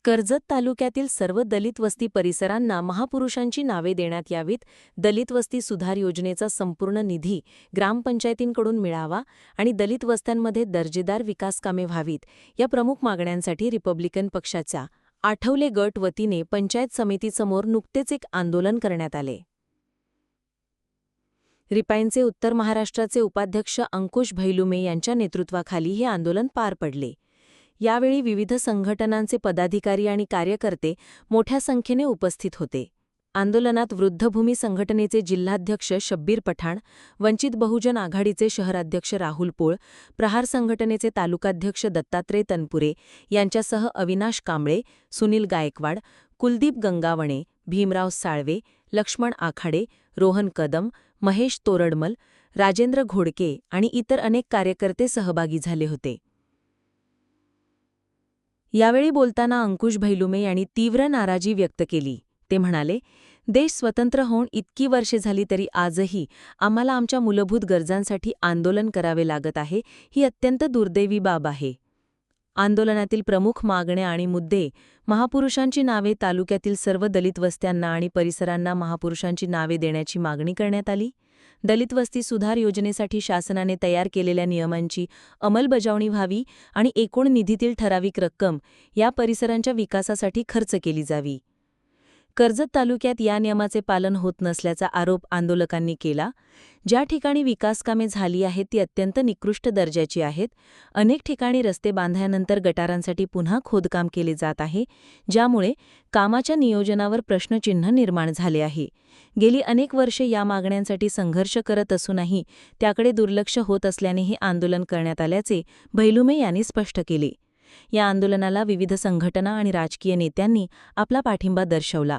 कर्जत तालुक्यातील सर्व दलित वस्ती परिसरांना महापुरुषांची नावे देण्यात यावीत, दलित वस्ती सुधार योजनेचा संपूर्ण निधी ग्रामपंचायतींकडून मिळावा आणि दलित वस्त्यांमध्ये दर्जेदार विकासकामे व्हावीत, या प्रमुख मागण्यांसाठी रिपब्लिकन पक्षाच्या आठवले गट वतीने पंचायत समितीसमोर नुकतेच एक आंदोलन करण्यात आले. रिपाईंचे उत्तर महाराष्ट्राचे उपाध्यक्ष अंकुश भैलुमे यांच्या नेतृत्वाखाली हे आंदोलन पार पडले. यावेळी विविध संघटनांचे पदाधिकारी आणि कार्यकर्ते मोठ्या संख्येने उपस्थित होते. आंदोलनात वृद्धभूमी संघटनेचे जिल्हाध्यक्ष शब्बीर पठाण, वंचित बहुजन आघाडीचे शहराध्यक्ष राहुल पोळ, प्रहार संघटनेचे तालुकाध्यक्ष दत्तात्रय तनपुरे यांच्यासह अविनाश कांबळे, सुनील गायकवाड, कुलदीप गंगावणे, भीमराव साळवे, लक्ष्मण आखाडे, रोहन कदम, महेश तोरडमल, राजेंद्र घोडके आणि इतर अनेक कार्यकर्ते सहभागी झाले होते. यावेळी बोलताना अंकुश भैलुमे यांनी तीव्र नाराजी व्यक्त केली. ते म्हणाले, देश स्वतंत्र होऊन इतकी वर्षे झाली तरी आजही आम्हाला आमच्या मूलभूत गरजांसाठी आंदोलन करावे लागत आहे. ही अत्यंत दुर्दैवी बाब आहे. आंदोलनातील प्रमुख मागण्या आणि मुद्दे: महापुरुषांची नावे तालुक्यातील सर्व दलित वस्त्यांना आणि परिसरांना महापुरुषांची नावे देण्याची मागणी करण्यात आली. दलित वस्ती सुधार योजनेसाठी शासनाने तयार केलेल्या नियमांची अंमलबजावणी व्हावी आणि एकूण निधीतील ठराविक रक्कम या परिसरांच्या विकासासाठी खर्च केली जावी. कर्जत तालुक्यात या नियमाचे पालन होत नसल्याचा आरोप आंदोलकांनी केला. ज्या ठिकाणी विकासकामे झाली आहेत ती अत्यंत निकृष्ट दर्जाची आहेत. अनेक ठिकाणी रस्ते बांधल्यानंतर गटारांसाठी पुन्हा खोदकाम केले जात आहे, ज्यामुळे कामाच्या नियोजनावर प्रश्नचिन्ह निर्माण झाले आहे. गेली अनेक वर्षे या मागण्यांसाठी संघर्ष करत असूनही त्याकडे दुर्लक्ष होत असल्याने हे आंदोलन करण्यात आल्याचे भैलुमे यांनी स्पष्ट केले. या आंदोलनाला विविध संघटना आणि राजकीय नेत्यांनी आपला पाठिंबा दर्शवला.